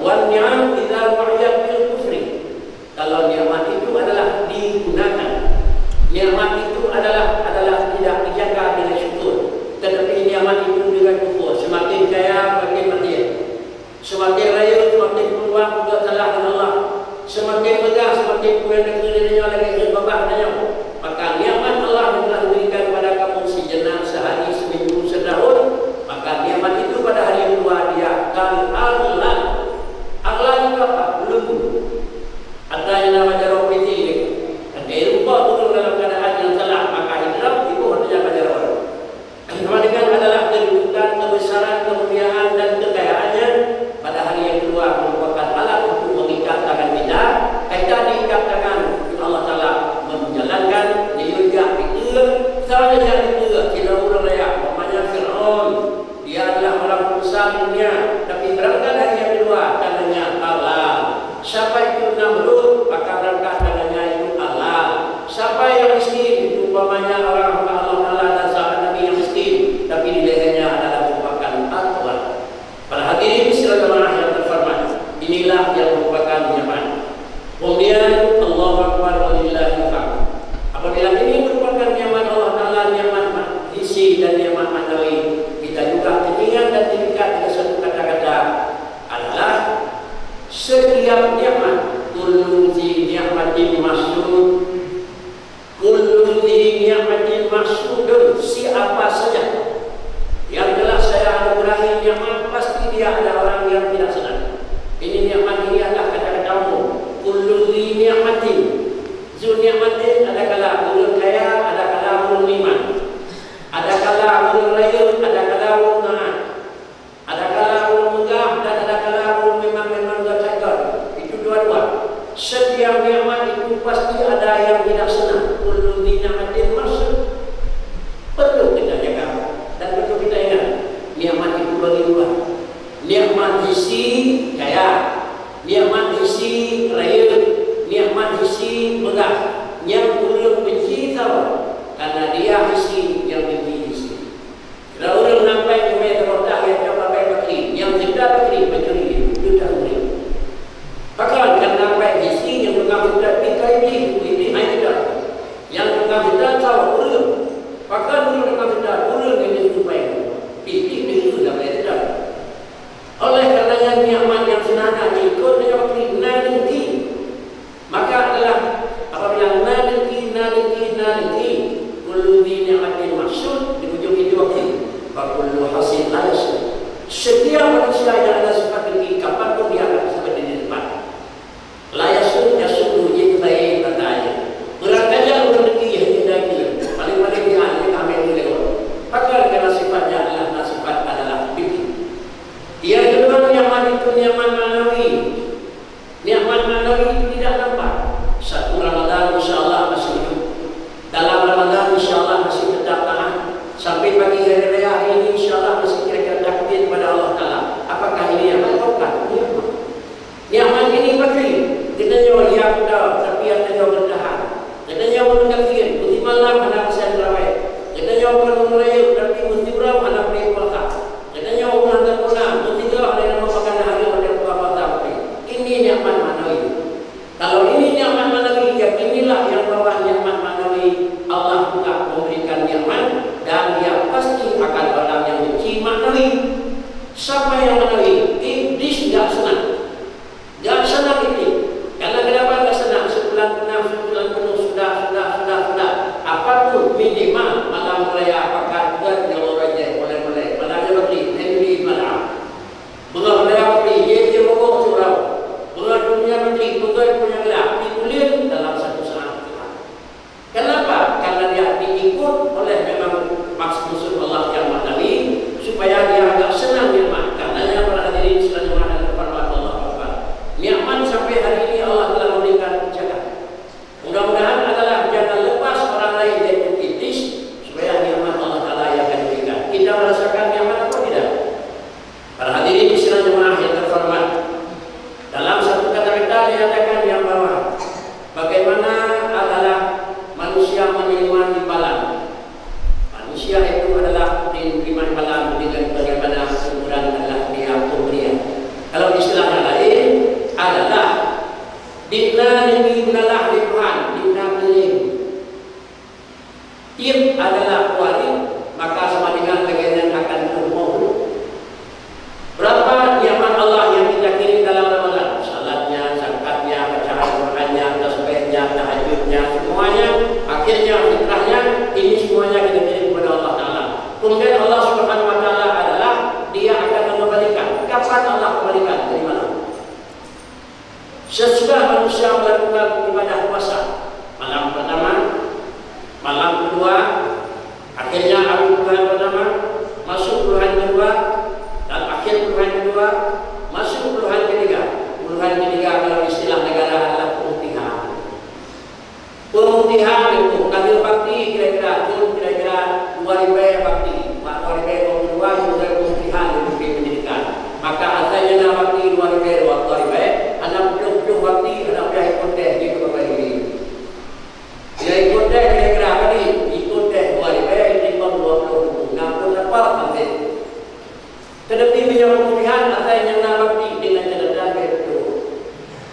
Wan ni'am idza mu'iyat bil kufri. Kalau nikmat itu adalah digunakan, nikmat itu adalah tidak dijaga dengan syukur, tetapi nikmat itu dengan kufur. Semakin kaya makin mati, semakin raya semakin peluang juga salah dengan Allah, semakin megah semakin punya negerinya lagi berbahaya. Maka nikmat Allah yang telah diberikan kepada kamu sejenak, sehari, seminggu, setahun, maka nikmat itu pada hari yang kedua dia akan aglan. Aglan itu apa? Belenggu. Ada yang namanya roti ini. Dan dia lupa turun dalam keadaan yang salah, maka hidup itu artinya kajaran. Kemudian adalah kedudukan, kebesaran, kemuliaan dan kekayaannya pada hari yang kedua merupakan alat untuk mengikat tangan kita. Kita diikat tangan Allah Taala menjalankan diurja itu sahaja yang itu tidak orang layak. Namanya Fir'aun, dia adalah orang besar dunia, tapi berangkat hari yang kedua tangannya Allah. Siapa itu Namrud, maka berangkat tangannya itu Allah. Siapa yang miskin itu umpamanya orang Allah Taala dan sahabat Nabi yang miskin, tapi di lehernya adalah merupakan Allah. Para hadirin jemaah yang terhormat, inilah yang merupakan nikmat. Kemudian Allahu Akbar walillahil hamd. Apabila ini merupakan nikmat Allah Taala, nikmat hisi dan nikmat manawi, kita juga teringat dan terikat dengan satu kata-kata adalah setiap nikmat, kullu zi ni'matin mas'ud, kullu zi ni'matin mas'udun, siapa saja yang telah saya anugerahi nikmat, pasti dia ada orang yang tidak senang. Ini nikmat ini adalah kata-kata umum. Kullu zi ni'matin, zu ni'matin, ada kala ulun kaya, ada kala ulun iman, ada kala ulun raya, ada kala ulun taat, ada kala ulun megah, dan ada kala ulun memang gagal. Itu dua-dua. Setiap nikmat itu pasti ada yang tidak senang. Kullu zi ni'matin mas'ud, perlu kita jaga dan perlu kita ingat. Nikmat itu bagi dua. Nikmat hisi kaya, nikmat hisi raya, nikmat hisi megah. Yang ulun benci tahu, karena dia hisi, yang benci hisi. Kalau ulun nampak cuma terletak yang coba baik bakri, yang tidak bakri mencuri, itu tak boleh. Bahkan yang nampak hisi, yang bukan tidak kita ini tidak. Yang bukan tidak tahu ulun, bahkan ulun bukan tidak ulun yang itu baik. Pilih itu dah boleh tidak. Oleh karenanya nikmat yang senada ikut dengan bakri nanti, maka adalah apabila nanti kullu zi ni'matin maksud di ujung itu wa kullu hasil lays. Setiap manusia yang ada sifat dengki, kapanpun dia akan seperti di depan. Layasun yasudu yidai katanya. Beratnya orang dengki yang tidak gila. Paling-paling dia ada kami lewat. Maka karena sifatnya adalah sifat adalah dengki. Yang kedua nikmat itu nikmat manawi. Nikmat manawi itu tidak nampak. Satu Ramadan insyaAllah masih hidup. Dalam Ramadan insyaAllah masih tetap tahan. Sampai pagi hari raya ini insyaAllah masih kira-kira takdir kepada Allah Ta'ala. Apakah ini yang bukan? Nikmat ini bakri. Kita nyawa yang dah, tapi yang nyawa bertahan. Kita nyawa mendengarkan, mesti malam anak pesan terawih. Kita nyawa menurut tapi mesti berapa anak beri berkah. Kita nyawa mengantar pulang, mesti gerah dengan merupakan hari pada puasa. Ini nikmat manawi. Kalau ini nikmat manawi, ya inilah yang bawa nikmat manawi. Allah juga memberikan nikmat dan dia pasti akan orang yang benci manawi. Siapa yang manawi? Iblis tidak senang. Tidak senang ini. Karena kenapa tidak senang? Sebulan penuh sudah. Apapun minimal malam raya apakah juga dia orangnya boleh. Malamnya beri, ini malam. Malam raya beri, dia mogok curau. Malam dunia beri, punya gelap. Ditulis dalam satu saat. Kenapa? Karena dia diikut oleh memang maksud Allah yang manawi supaya dia agak senang nikmat. Karena para hadirin sekalian yang terhormat Allah Akbar. Nikmat sampai hari ini Allah telah memberikan jaga. Mudah-mudahan adalah jangan lepas orang lain yaitu iblis supaya nikmat Allah Taala yang akan diberikan. Kita merasakan nikmat atau tidak? Para hadirin sekalian jemaah yang terhormat. Dalam satu kata-kata dikatakan yang bahwa Dina negeri benalah di Tuhan, dina keliling. Tiap adalah waris, maka sama dengan bagian yang akan berumur. Berapa nikmat Allah yang kita kirim dalam Ramadan? Salatnya, zakatnya, bacaan Qurannya, tasbihnya, tahajudnya, semuanya. Akhirnya fitrahnya, ini semuanya kita kirim kepada Allah Taala. Kemudian Allah Subhanahu Wa Taala adalah Dia akan mengembalikan. Kapan Allah kembalikan? Dari mana? Sesudah manusia melakukan ibadah puasa, malam pertama, malam kedua, akhirnya akhir bulan pertama, masuk puluhan kedua, dan akhir puluhan kedua, masuk puluhan ketiga. Puluhan ketiga dalam istilah negara adalah pemutihan. Pemutihan itu kadir bakti kira-kira 2.000 bakti. 2.000 kedua itu dari pemutihan itu pendidikan. Maka asalnya bakti 2.000 anak peluk bakti anak dia ikut deh gitu Bapak Ibu. Dia ikut deh kira-kira apa nih? Ikut deh 2.000 20 ngampun apa nanti. Tetapi punya pemutihan asalnya bakti dengan catatan begitu.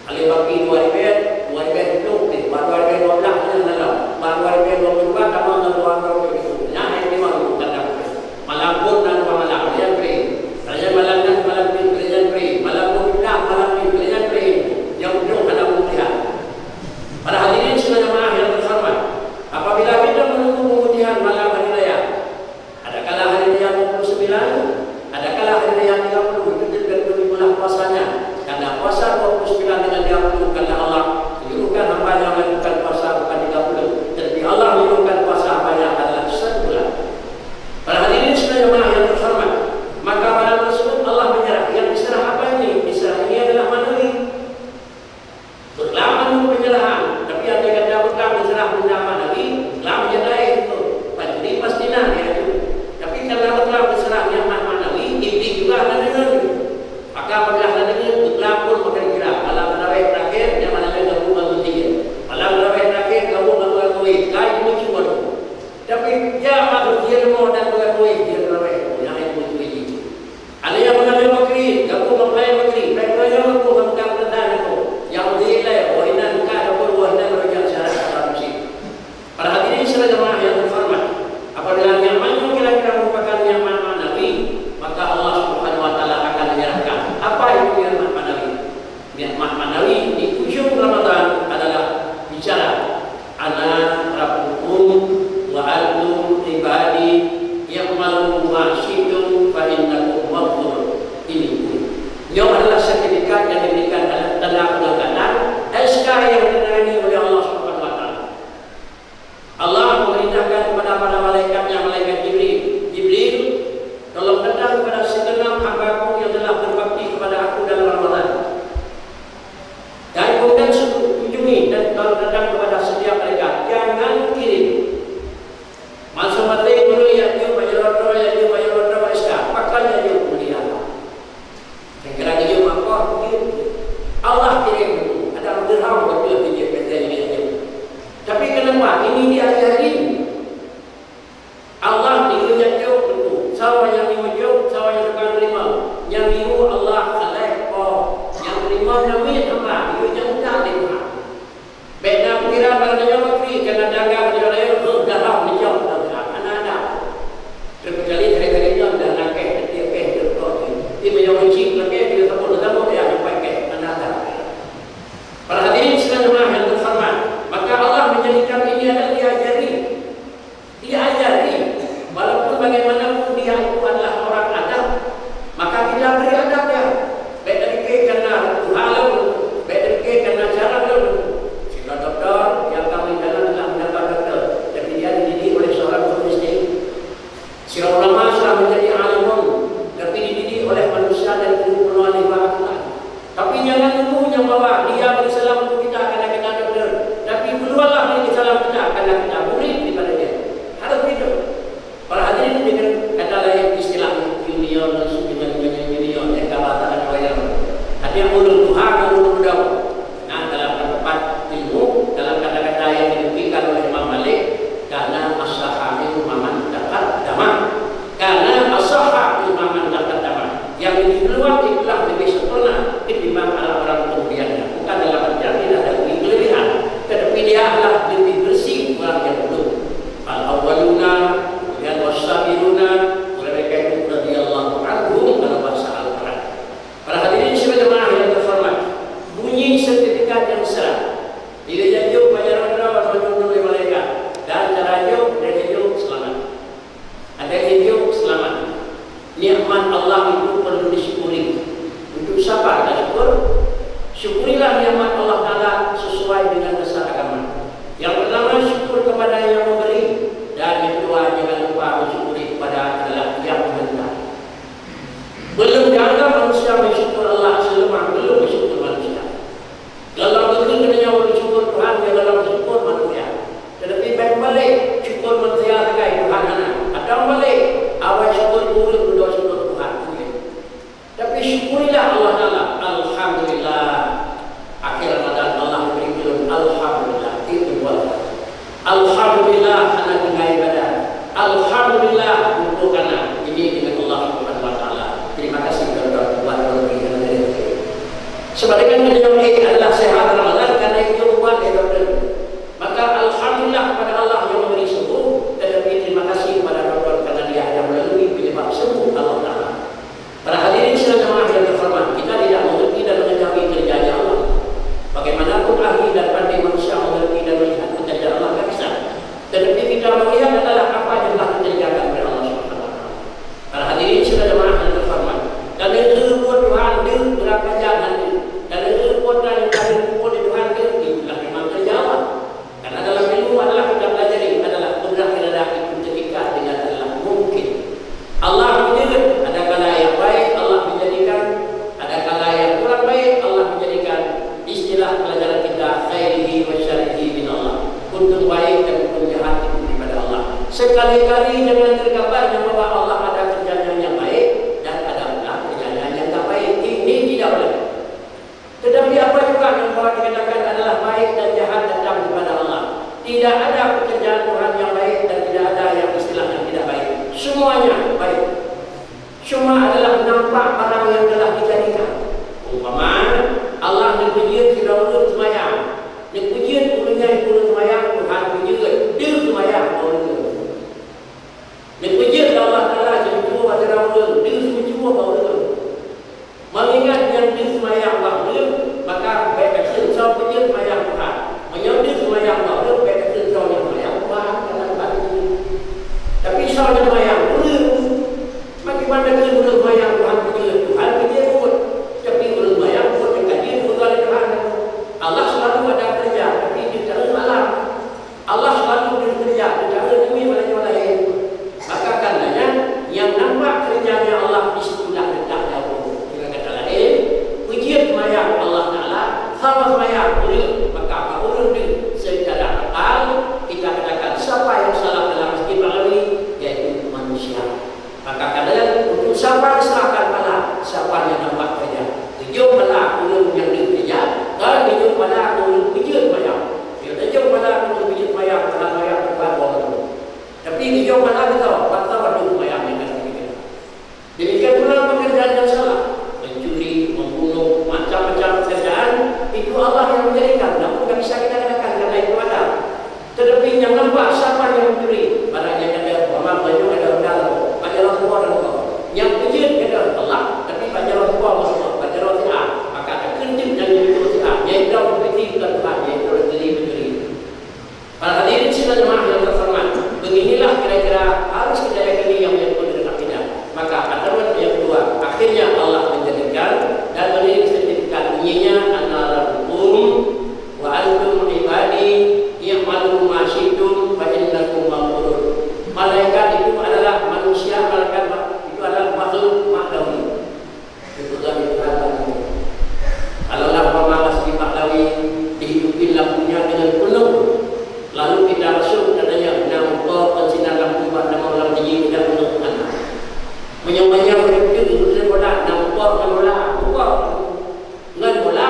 Alih bakti 2.000 peluk deh, 2.012 dalam, 2.022 tamam dan 2.000 itu. Nah ini memang bukan dapat. Malam pun dan malam dia beri. Raja malam dan malam ini kerja beri. Malam pun malam ini kerja beri. Yang ujung ada pemutihan. Para hadirin sekalian jemaah yang terhormat, apabila kita menunggu pemutihan malam hari raya, adakala hari raya 29, adakala hari raya 30, itu tergantung bulan puasanya. Karena puasa 29 dengan 30 karena Allah menyuruhkan hamba yang melakukan puasa bukan 30, tapi Allah menyuruhkan puasa hamba yang adalah 1 bulan. Para hadirin sekalian jemaah yang terhormat, maka pada tersebut Allah menyerah. Yang diserah apa ini? Diserah ini adalah manawi. Berlaman penyerahan, tapi ada kata bukan diserah benda manawi, telah menyerah itu. Pasti pastilah dia itu. Tapi karena telah diserah yang manawi, iblis juga ada dengan. Maka apabila ada dengan, telah pun makan kira. Malam tarawih terakhir, yang mana yang gabung dengan tiga. Malam tarawih terakhir, gabung dengan kuih. Kai itu cuma. Tapi ya masuk dia mau dan dengan kuih dia tarawih. Yang itu itu. Ada yang mengambil makri, gabung dengan makri. Mereka yang gabung dengan kebenaran itu. Yang dilai, wahina bukan ataupun wahina mereka syarat dalam musik. Para hadirin sekalian jemaah yang terhormat, apabila yang mana kira-kira merupakan yang mana Nabi, maka Allah Subhanahu Wa Taala akan menyerahkan. Apa itu yang manawi? Yang manawi di ujung Ramadan adalah bicara ana rabbukum wa antum ibadi ya'malu ma syi'tum fa innakum maghfurun. Ini yang adalah sertifikat yang diberikan dalam tanda penandanan SK yang ditangani oleh Allah Subhanahu Wa Taala. Allah memerintahkan kepada para malaikatnya, malaikat Jibril. Jibril, tolong datang kepada segenap hamba-Ku yang telah berbakti kepada Aku dalam Ramadan. Dan kemudian kunjungi dan tolong datang kepada setiap mereka. Jangan kirim. Masa mati dulu ya dia bayar SK. Makanya dia mulia. Kira dia apa kirim. Allah kirim dulu. Ada dirham buat dia kerja ini. Tapi kenapa ini diajarin? Allah diujuk dulu. Siapa yang diujuk, siapa yang akan terima. Yang itu Allah select yang terima namin apa? Diujuk tak terima. Beda pikiran barangnya makri karena dagang dia lain darah dijauh darah anak-anak. Terkecuali hari-hari itu dah nakeh dia terkau. Dia menjauh cik nakeh dia tamu dia pakai anak-anak. Para hadirin sekalian jemaah yang terhormat, maka Allah menjadikan ini adalah diajari. Walaupun bagaimanapun dia itu adalah orang adab, maka kita beri adab dia. Baik dari karena halal, baik dari karena cara dulu. Sila doktor yang kami jalan adalah mendapat doktor, tapi dia dididik oleh seorang guru SD. Sila ulama sudah menjadi alimun, tapi dididik oleh manusia dan guru penuh Allah. Tapi jangan tunggu yang bawa dia beri salam untuk kita karena kita doktor. Tapi keluarlah beri salam kita karena kita murid daripada dia. Harus begitu. Para hadirin dengan kata lain istilah union dan union yang kata yang ada yang ulul duha dan ulul dawa. Nah dalam tempat ilmu dalam kata-kata yang diberikan oleh Imam Malik karena as-sahabi maman dapat damai. Karena as-sahabi maman dapat damai. Yang ini keluar itulah lebih sempurna ketimbang orang-orang kemudiannya. Bukan dalam artian tidak ada syukur. Syukurilah nikmat Allah Ta'ala sesuai dengan dasar agama. Yang pertama, syukur kepada yang memberi, dan yang kedua, jangan lupa bersyukuri kepada adalah yang meminta. Belum dianggap manusia bersyukur Allah selemah belum bersyukur manusia. Dalam negeri kena bersyukur Tuhan, dia dalam bersyukur manusia. Tetapi baik balik syukur manusia terkait Tuhan anak. Atau balik awal syukur murid berdoa syukur Tuhan. Tapi syukurilah Allah Ta'ala. Alhamdulillah. Akhir Ramadan Allah beri film Alhamdulillah. Itu buat. Alhamdulillah anak dengan ibadah. Alhamdulillah untuk anak. Ini dengan Allah Subhanahu Wa Ta'ala. Terima kasih kepada Tuhan yang dari sebaliknya yang adalah sehat Ramadan karena itu buat dokter. Maka alhamdulillah kepada Allah yang memberi sembuh, tetapi terima kasih kepada dokter karena dia yang melalui penyebab sembuh Allah Ta'ala. Para hadirin sekalian yang terhormat, kita tidak mengerti dan mengetahui kerjanya Allah. Bagaimanapun ahli dan pandai manusia mengerti dan melihat kerjaan Allah tak bisa. Tetapi kita melihat adalah apa yang telah dikerjakan oleh Allah Subhanahu Wa Ta'ala. Para hadirin sekalian yang terhormat, dan itu buat Tuhan dia berapa jalan dia. Dan itu buat yang kami buat Tuhan dia itulah memang kerja Allah. Karena dalam ilmu adalah kita pelajari adalah mudah-mudah itu terikat dengan adalah mungkin. Allah menjadikan ada kala yang baik Allah menjadikan, ada kala yang kurang baik Allah menjadikan. Istilah pelajaran kita khairihi wa syarrihi min Allah. Untung baik dan untung jahat itu daripada Allah. Sekali-kali jangan tergambarnya bahwa Allah ada kerjanya yang baik dan ada pula kerjanya yang tak baik. Ini tidak boleh. Tetapi apa juga yang bahwa dikatakan adalah baik dan jahat datang kepada Allah. Tidak ada pekerjaan Tuhan yang baik dan tidak ada yang istilah yang tidak baik. Semuanya baik. Cuma adalah nampak barang yang telah dijadikan. Umpama Allah dipuji Firaun semayang. Dipuji punya pun semayang, Tuhan puji dia semayang orang. Dipuji Allah Ta'ala jumpa pada Firaun, dia semua orang. Mengingat yang dia semayang Allah, maka baik action so puji semayang Tuhan. Menyau dia semayang Allah, baik action so yang semayang Tuhan. Tapi so yang semayang orang. Bagaimana dia orang semayang Tuhan puji Tuhan puji pun. Tapi orang semayang pun dia berkali Tuhan. Allah selalu ada kerja, tapi di dalam alam. Allah selalu bekerja, di dalam bumi mana lain. Maka karenanya yang nampak kerjanya Allah disitulah letak jauh. Dengan kata lain, pujian semayang Allah Ta'ala, sama semayang urut, maka apa urut itu secara akal kita katakan siapa yang salah dalam masjid Pahlawi, yaitu manusia. Maka kadang untuk siapa diserahkan pala, siapa yang nampak kerja. Tujuh pala urut yang dikerja. Kalau tujuh pada aku pujian semayang, dia tujuh pada aku pujian semayang, pada semayang berbuat. Tapi tujuh pada kita, bangsa waktu semayang yang kata kita. Demikian pula pekerjaan yang salah, mencuri, membunuh, macam-macam pekerjaan itu Allah yang menjadikan. Namun tak bisa kita katakan karena itu ada. Tetapi yang nampak siapa yang mencuri, barangnya ada orang banyak ada dalam, banyak orang semua dalam. Yang pujian ada Allah, tapi banyak orang semua semua, banyak orang semua. Maka ada kerja yang yang dalam berarti bukan Tuhan, yang dalam diri mencuri. Para hadirin sidang jemaah yang terhormat, beginilah kira-kira harus kita yakini yang menyebut dengan tidak. Maka aturan yang kedua, akhirnya Allah menjadikan dan menjadi sertifikat bunyinya Ana-rabbukum wa antum ibadi ya'malu ma syi'tum fa innakum maghfurun. Malaikat itu adalah manusia, malaikat itu adalah makhluk makhluki. Itu kami Tuhan. Kalaulah pemalas di Pahlawi dihidupin lampunya dengan penuh, lalu kita masuk katanya nampak pensinar lampu pada malam tinggi tidak penuh anak. Menyamanya berikut itu bola nampak bola, bukan dengan bola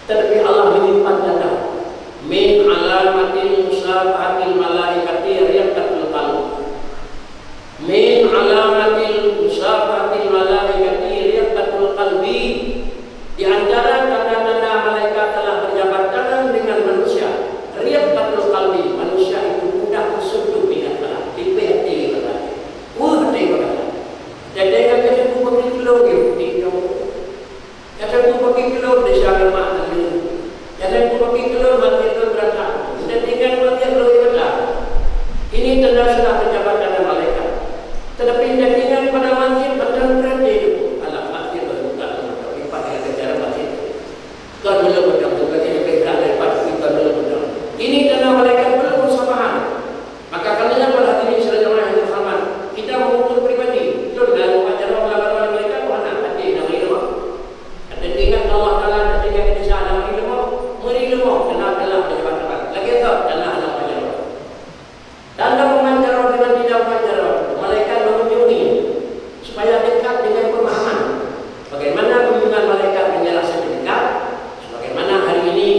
tetapi Allah menyimpan data. Min alamatil musafahatil malaikati riqatul qalb. Min alamatil musafahatil malaikati riqatul qalbi. Di antara tanda-tanda malaikat telah berjabat tangan dengan manusia. Riqatul qalbi, manusia itu mudah tersentuh dengan Allah. Dipeti Allah. Hati Allah. Jadi kata itu pergi kilo gitu. Kata itu pergi kilo di sana mak ini. Kata itu pergi kilo mati itu berapa? Sudah tinggal mati kilo berapa? Ini tanda sudah berjabat tangan malaikat. Tetapi tidak tinggal pada masjid betul berarti itu. Alah masjid berbuka tapi pakai cara masjid. Kan belum betul bagi mereka daripada kita belum betul. Ini tanda malaikat belum bersamaan. Maka kalanya pada hati ini sudah jamaah yang sama. Kita mengukur pribadi. Itu dalam ajaran ulama mereka mana hati dan ilmu. Ada tinggal Allah Taala ada tinggal kita sana ilmu kenal dalam pejabat-pejabat. Lagi tak kenal dalam pejabat. Tanda memancar dengan tidak memancar. Malaikat mengunjungi supaya dekat dengan pemahaman. Bagaimana kunjungan malaikat menyerah sedekat? Sebagaimana hari ini,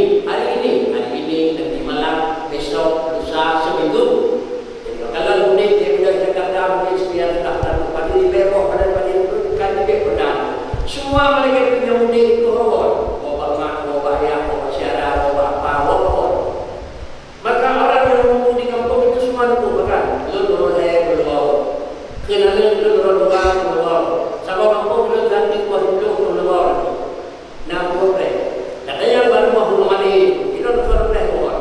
nanti malam, besok, lusa, seminggu. Jadi kalau mudik dia sudah Jakarta, mungkin sekian sudah pada di Bepok, pada kan di Bepok. Semua malaikat yang mudik itu rawat. Maka orang yang menunggu di kampung itu semua nunggu makan. Lulur saya berlawar. Kenalin lulur luar berlawar. Sama kampung belum ganti kuah hidup berlawar. Nah boleh. Katanya baru mau mandi. Itu boleh luar.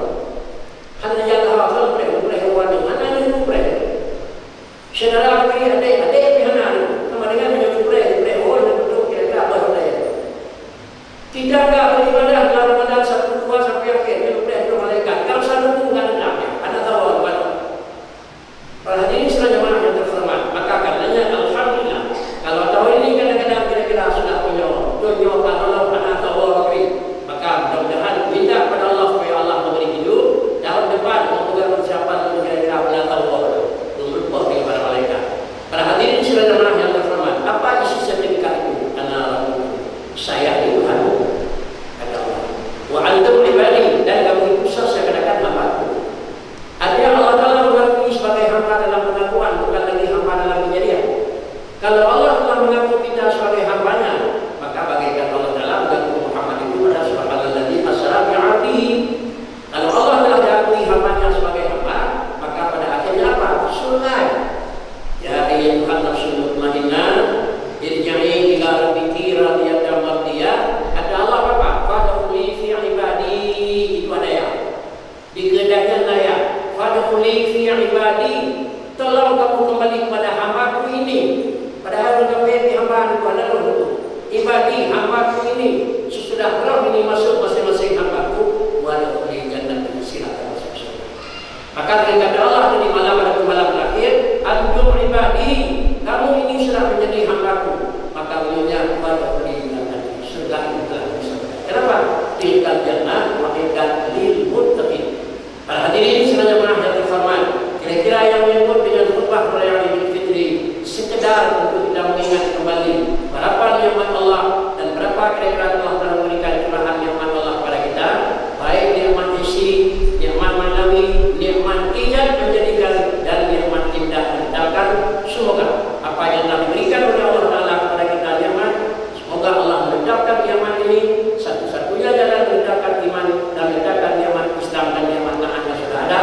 Hanya yang hal boleh luar. Mana yang boleh? Saudara kiri ada pihak sama dengan yang boleh luar yang betul kira-kira apa boleh. Tidak ada beribadah dalam Ramadan 1-2 sampai akhir. Itu boleh malaikat. Kalau satu bukan enaknya, ada tahu apa? Para hadirin sekalian jemaah yang terhormat, maka karenanya alhamdulillah. Kalau tahun ini kadang-kadang kira-kira sudah punya Allah pada tahu apa, maka mudah-mudahan minta pada Allah supaya Allah memberi hidup. Tahun depan memegang persiapan untuk kira-kira pada tahu apa, untuk para malaikat. Para hadirin sekalian jemaah yang terhormat, apa isi sertifikat itu? Karena saya Tuhan. Wa antum ibadi, dan kamu itu saya katakan hambaku. Artinya Allah Taala mengakui sebagai hamba dalam pengakuan, bukan lagi hamba dalam kejadian. Kalau Allah telah mengaku kita sebagai hambanya, maka bagaikan Allah Taala mengaku Muhammad itu pada subhanalladzi asra bi 'abdihi. Kalau Allah telah diakui hambanya sebagai hamba, maka pada akhirnya apa? Surga. Ya ayyuhan nafsul mutmainnah, irji'i ila rabbiki radiyatan mardiyah. Kata Allah apa? Fadkhuli fi ibadi, itu ada ya. Di kehendaknya saya, fadkhuli fi ibadi, tolong kamu kembali kepada hambaku ini. Padahal kamu di hamba itu adalah ibadi, hambaku ini. Sesudah roh ini masuk masing-masing hambaku, wadkhuli jannatan, silakan masuk surga. Maka dengan kata Allah di malam pada malam terakhir, antum ibadi, kamu ini sudah menjadi hambaku. Maka beliaunya wadkhuli jannatan, surga itu telah disebut. Kenapa? Tilkal jannah wa tilkal lil muttaqin. Para hadirin sekalian jemaah yang terhormat, kira-kira yang menyebut dengan khutbah perayaan Idul Fitri sekedar untuk kita mengingat kembali berapa nikmat Allah dan berapa kira-kira telah memberikan curahan nikmat Allah kepada kita, baik nikmat isi, nikmat manawi, nikmat ijaz menjadikan dan nikmat indah mendatangkan. Semoga apa yang telah diberikan oleh Allah Taala kepada kita nikmat, semoga Allah menetapkan nikmat ini satu-satunya jalan menegakkan iman dan menegakkan nikmat Islam dan nikmat taatnya sudah ada.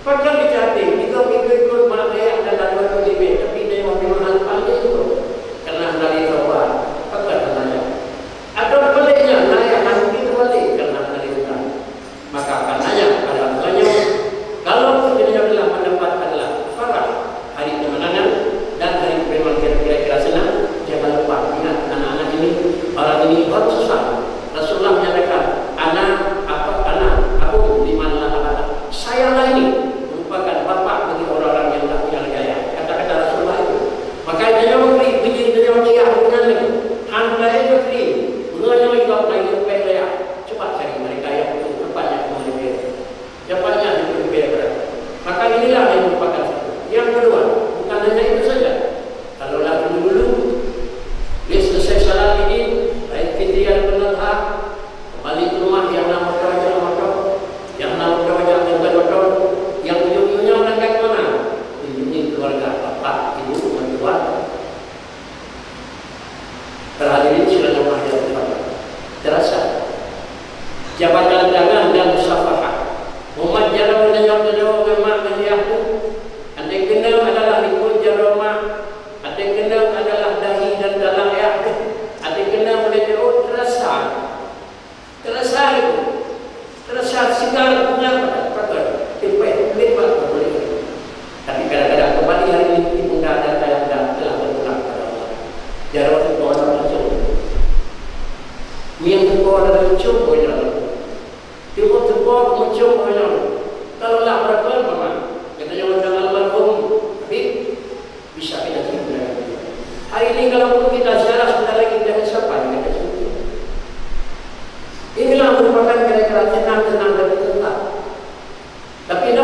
Padahal di Jatim, ikut mak ayah dan lalu di tapi dia memang pandai itu karena dari Jawa, pakai tanahnya. Atau baliknya, ayah nanti balik karena dari hutan. Maka karenanya pada mulanya, kalau kita adalah mendapat adalah farah hari kemenangan dan hari memang kira-kira senang, jangan lupa ingat anak-anak ini, orang ini baru susah. Rasulullah menyatakan, anak aku di mana anak saya lah ini merupakan bapak bagi orang-orang yang tak punya gaya. Kata-kata Rasulullah itu. Maka dia beri bunyi dia dengan itu. Anda itu beri mengenai kau naik pelea. Coba cari mereka yang tempatnya mengalir. Dapatnya di berbeda. Maka inilah yang merupakan satu. Yang kedua, bukan hanya itu saja. Kalau lagi dulu dia selesai salat ini, baik fitriyah penatah, kembali ke rumah yang nama yang nama yang ujung-ujungnya berangkat ke mana? Ini keluarga bapak, ibu, mertua. Terhadirin sila rumah yang terasa jabatan tangan dan musafahah. Umat jarang menjawab memang menjawab. Ada kenal adalah likun jaroma, ada kenal adalah dahi dan dalam ya. Ada kenal menjawab terasa itu. Terasa sigar punya pada lepas boleh. Tapi kadang-kadang kembali hari ini ibu ada yang telah berpulang kepada Allah. Jarang itu orang macam yang itu orang macam macam dia itu macam macam kalau lah berapa lama kita jangan dengan almarhum tapi bisa kita simpan. Hari ini kalau kita ziarah sebentar lagi kita siapa kita simpan. Inilah merupakan kira-kira tenang dan tenang. Tapi